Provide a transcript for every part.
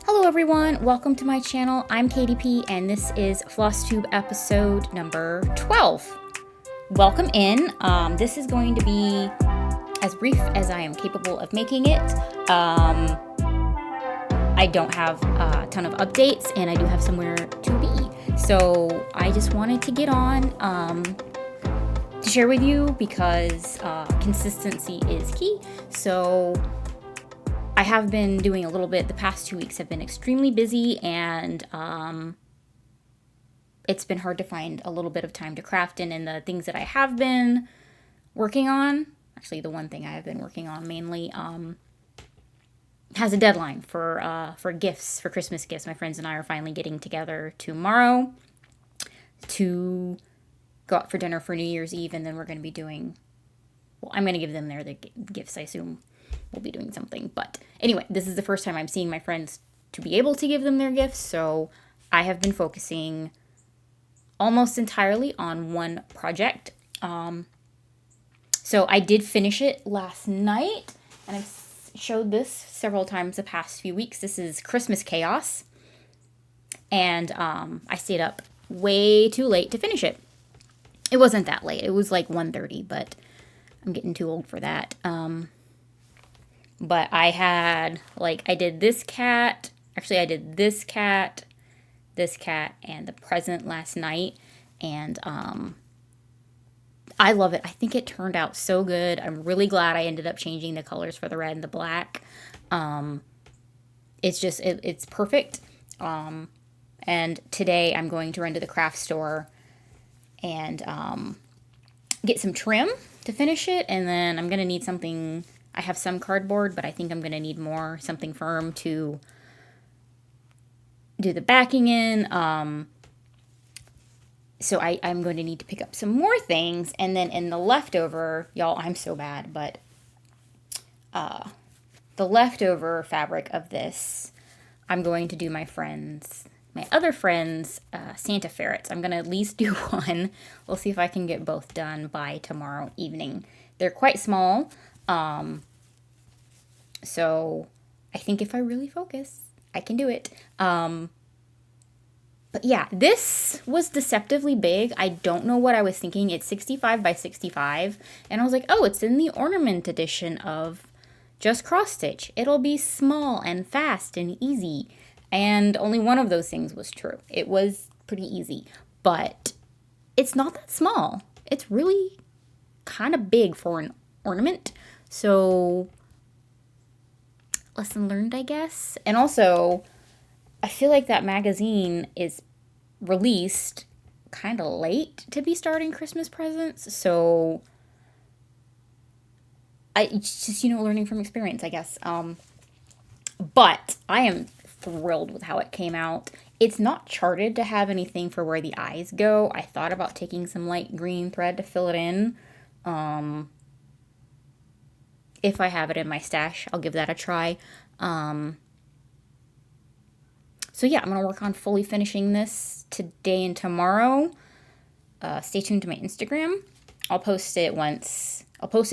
Hello everyone, welcome to my channel. I'm KDP and this is FlossTube episode number 12. Welcome in. This is going to be as brief as I am capable of making it. I don't have a ton of updates and I do have somewhere to be. So I just wanted to get on to share with you because consistency is key. So I have been doing a little bit. The past 2 weeks have been extremely busy and it's been hard to find a little bit of time to craft in. And the things that I have been working on, actually the one thing I have been working on mainly, has a deadline for gifts, for Christmas gifts. My friends and I are finally getting together tomorrow to go out for dinner for New Year's Eve, and then we're going to be doing, well, I'm going to give them the gifts, I assume. We'll be doing something. But anyway, this is the first time I'm seeing my friends to be able to give them their gifts. So I have been focusing almost entirely on one project. So I did finish it last night, and I've showed this several times the past few weeks. This is Christmas Chaos. And I stayed up way too late to finish it. It wasn't that late. It was like 1:30, but I'm getting too old for that. But I had, I did this cat. Actually, I did this cat, and the present last night. And I love it. I think it turned out so good. I'm really glad I ended up changing the colors for the red and the black. It's just, it's perfect. And today I'm going to run to the craft store and get some trim to finish it. And then I'm going to need something. I have some cardboard, but I think I'm going to need more, something firm to do the backing in. So I'm going to need to pick up some more things. And then in the leftover, y'all, I'm so bad, but the leftover fabric of this, I'm going to do my other friends' Santa ferrets. I'm going to at least do one. We'll see if I can get both done by tomorrow evening. They're quite small. So I think if I really focus, I can do it. But yeah, this was deceptively big. I don't know what I was thinking. It's 65 by 65. And I was like, oh, it's in the ornament edition of Just Cross Stitch. It'll be small and fast and easy. And only one of those things was true. It was pretty easy, but it's not that small. It's really kind of big for an ornament. So lesson learned, I guess. And also, I feel like that magazine is released kind of late to be starting Christmas presents. So it's just, learning from experience, I guess. But I am thrilled with how it came out. It's not charted to have anything for where the eyes go. I thought about taking some light green thread to fill it in. If I have it in my stash, I'll give that a try. So yeah, I'm going to work on fully finishing this today and tomorrow. Stay tuned to my Instagram. I'll post it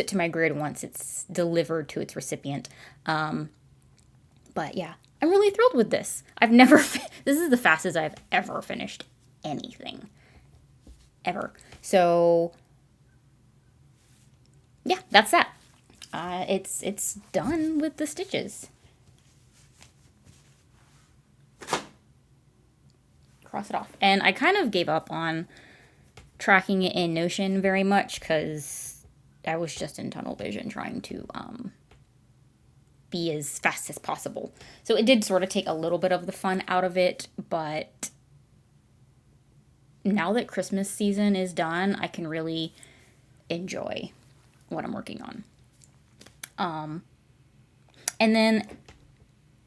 to my grid once it's delivered to its recipient. But yeah, I'm really thrilled with this. This is the fastest I've ever finished anything. Ever. So yeah, that's that. It's done with the stitches. Cross it off. And I kind of gave up on tracking it in Notion very much because I was just in tunnel vision trying to be as fast as possible. So it did sort of take a little bit of the fun out of it, but now that Christmas season is done, I can really enjoy what I'm working on. And then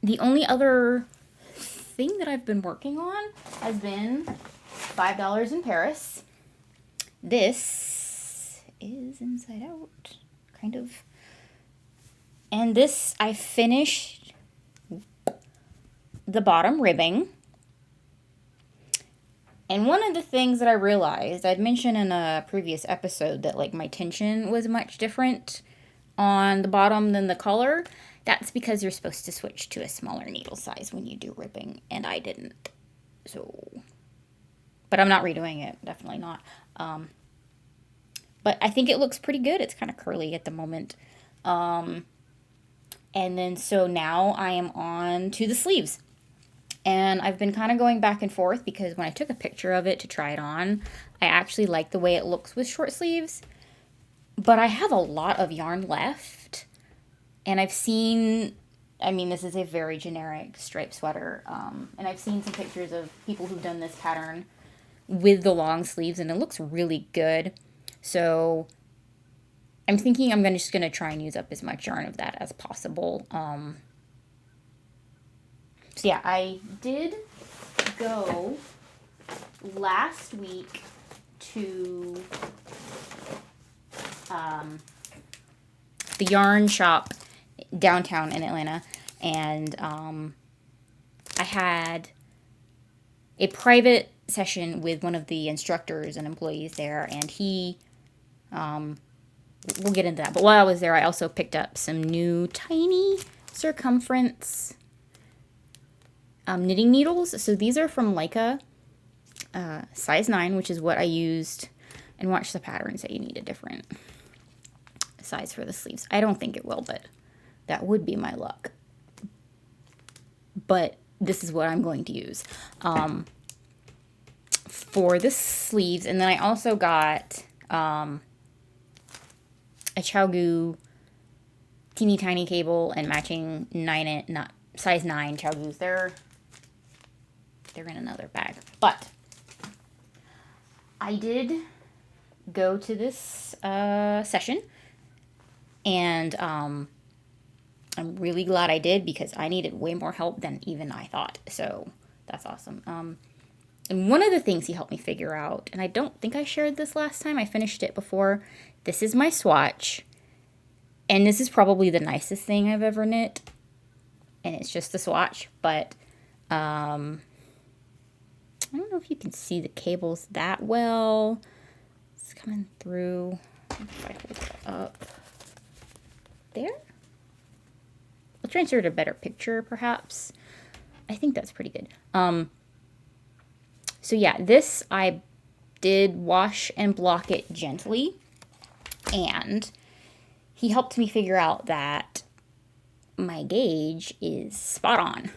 the only other thing that I've been working on has been $5 in Paris. This is inside out, kind of. And this, I finished the bottom ribbing. And one of the things that I realized, I'd mentioned in a previous episode that my tension was much different on the bottom than the color. That's because you're supposed to switch to a smaller needle size when you do ripping, and I didn't. So, but I'm not redoing it, definitely not. But I think it looks pretty good. It's kind of curly at the moment. And then so now I am on to the sleeves. And I've been kind of going back and forth because when I took a picture of it to try it on, I actually like the way it looks with short sleeves. But I have a lot of yarn left. And I've seen, I mean, this is a very generic striped sweater. And I've seen some pictures of people who've done this pattern with the long sleeves, and it looks really good. So I'm thinking I'm just going to try and use up as much yarn of that as possible. So yeah, I did go last week to the yarn shop downtown in Atlanta, and I had a private session with one of the instructors and employees there, and he, we'll get into that. But while I was there, I also picked up some new tiny circumference knitting needles. So these are from Leica, size 9, which is what I used. And watch the pattern say you need a different size for the sleeves. I don't think it will, but that would be my luck. But this is what I'm going to use for the sleeves. And then I also got a ChiaoGoo teeny tiny cable and matching size 9 ChiaoGoos. They're in another bag. But I did go to this session, and I'm really glad I did because I needed way more help than even I thought. So that's awesome. And one of the things he helped me figure out, and I don't think I shared this last time, I finished it before. This is my swatch, and this is probably the nicest thing I've ever knit, and it's just the swatch, but I don't know if you can see the cables that well. It's coming through. If I hold it up. There? I'll try and insert a better picture, perhaps. I think that's pretty good. So yeah, this I did wash and block it gently. And he helped me figure out that my gauge is spot on.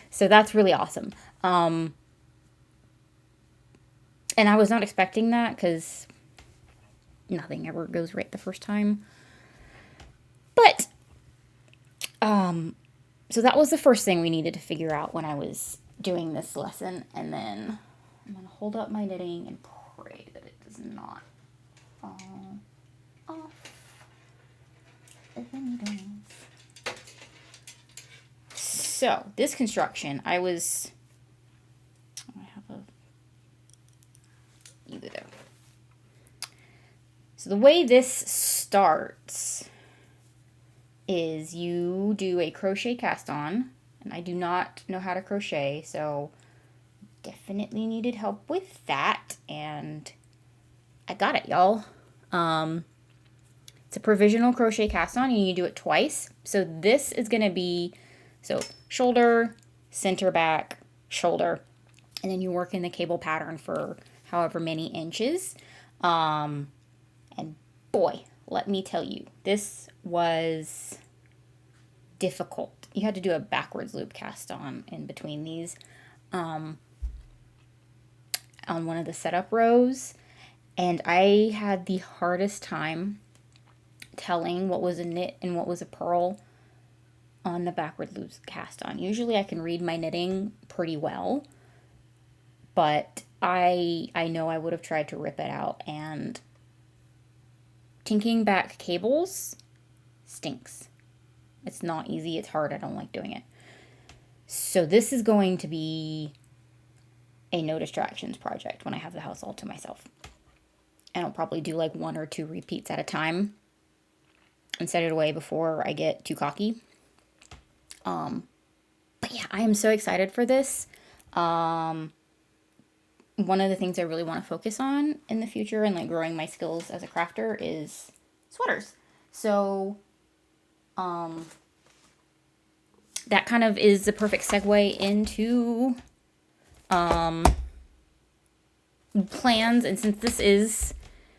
So that's really awesome. And I was not expecting that because nothing ever goes right the first time. But, so that was the first thing we needed to figure out when I was doing this lesson. And then I'm going to hold up my knitting and pray that it does not fall off. If any does. So, this construction, I have either there. So the way this starts is you do a crochet cast on, and I do not know how to crochet, so definitely needed help with that, and I got it, y'all. It's a provisional crochet cast on, and you do it twice. So this is going to be, so shoulder, center back, shoulder, and then you work in the cable pattern for however many inches. And boy, let me tell you, this was difficult. You had to do a backwards loop cast on in between these on one of the setup rows, and I had the hardest time telling what was a knit and what was a purl on the backward loop cast on. Usually I can read my knitting pretty well, but I know I would have tried to rip it out, and tinking back cables stinks. It's not easy, it's hard, I don't like doing it. So this is going to be a no distractions project when I have the house all to myself. And I'll probably do like 1 or 2 repeats at a time and set it away before I get too cocky. But yeah, I am so excited for this. One of the things I really want to focus on in the future and like growing my skills as a crafter is sweaters. So, that kind of is the perfect segue into plans. And since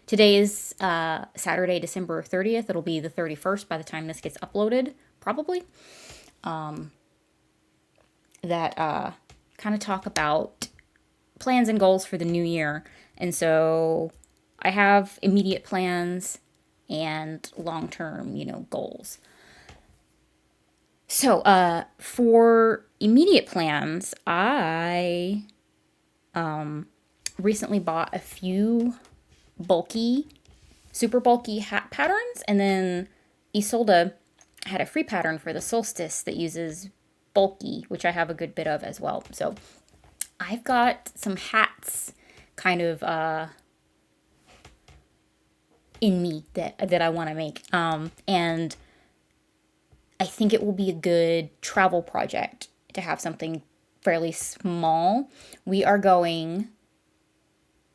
today is Saturday, December 30th, it'll be the 31st by the time this gets uploaded, probably. That kind of talk about plans and goals for the new year. And so I have immediate plans and long-term, goals. So for immediate plans, I recently bought a few super bulky hat patterns, and then Isolde had a free pattern for the solstice that uses bulky, which I have a good bit of as well. So I've got some hats kind of in me that I want to make. And I think it will be a good travel project to have something fairly small. We are going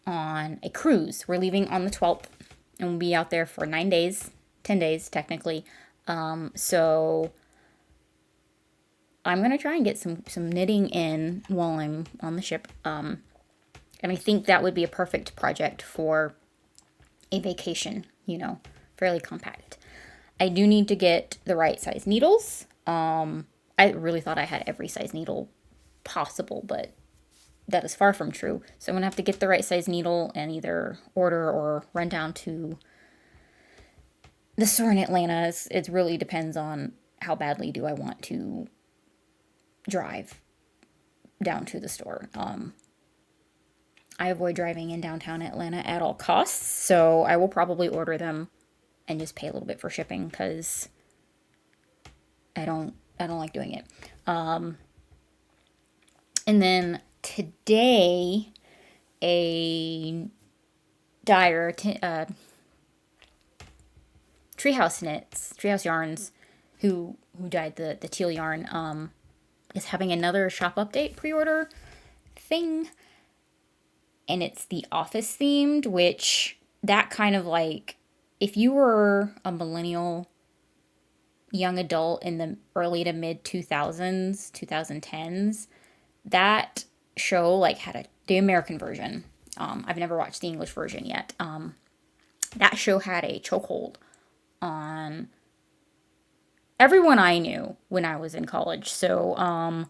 on a cruise. We're leaving on the 12th and we'll be out there for 9 days, 10 days technically. So I'm going to try and get some knitting in while I'm on the ship. And I think that would be a perfect project for a vacation, fairly compact. I do need to get the right size needles. I really thought I had every size needle possible, but that is far from true. So I'm going to have to get the right size needle and either order or run down to the store in Atlanta. It really depends on how badly do I want to drive down to the store. I avoid driving in downtown Atlanta at all costs, so I will probably order them and just pay a little bit for shipping because I don't like doing it. And then today, a dyer, Treehouse Yarns, who dyed the teal yarn, is having another shop update pre-order thing. And it's the office themed, which that kind of like, if you were a millennial young adult in the early to mid 2000s, 2010s, that show like had the American version. I've never watched the English version yet. That show had a chokehold on everyone I knew when I was in college. So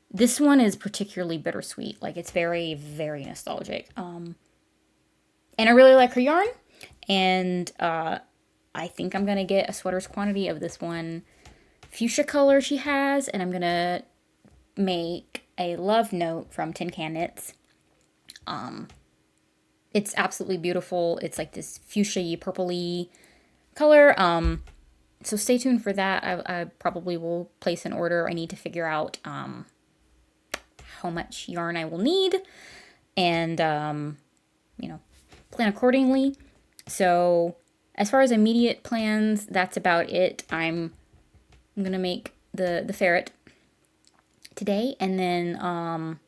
this one is particularly bittersweet. Like it's very, very nostalgic. And I really like her yarn. And I think I'm going to get a sweater's quantity of this one fuchsia color she has. And I'm going to make a love note from Tin Can Knits. It's absolutely beautiful. It's like this fuchsia-y, purpley color. So stay tuned for that. I probably will place an order. I need to figure out how much yarn I will need and, plan accordingly. So as far as immediate plans, that's about it. I'm going to make the ferret today and then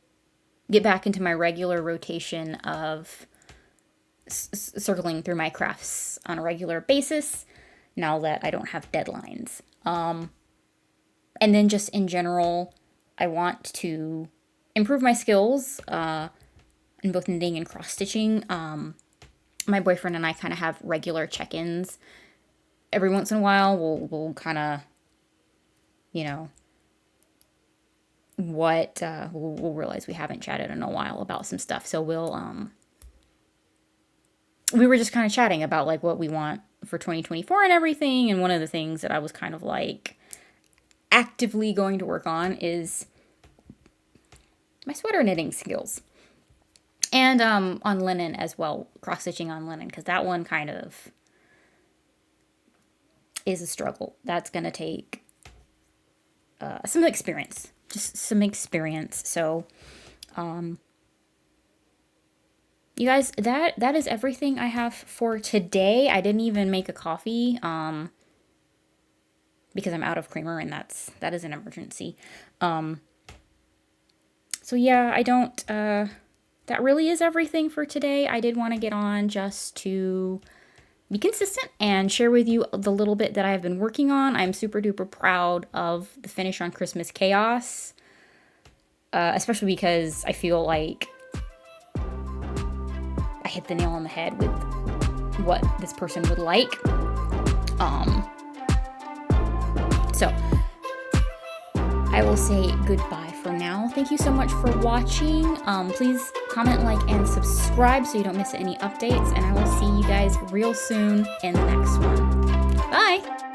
get back into my regular rotation of circling through my crafts on a regular basis now that I don't have deadlines. And then just in general, I want to improve my skills in both knitting and cross-stitching. My boyfriend and I kind of have regular check-ins. Every once in a while, we'll kind of, we'll realize we haven't chatted in a while about some stuff. So we were just kind of chatting about like what we want for 2024 and everything. And one of the things that I was kind of like actively going to work on is my sweater knitting skills. And on linen as well, cross-stitching on linen, because that one kind of is a struggle. That's going to take some experience, just some experience. So, you guys, that is everything I have for today. I didn't even make a coffee because I'm out of creamer, and that is an emergency. So yeah, I don't... that really is everything for today. I did want to get on just to be consistent and share with you the little bit that I've been working on. I'm super duper proud of the finish on Christmas Chaos, especially because I feel like I hit the nail on the head with what this person would like. So I will say goodbye for now. Thank you so much for watching. Please comment, like, and subscribe so you don't miss any updates. And I will see you guys real soon in the next one. Bye!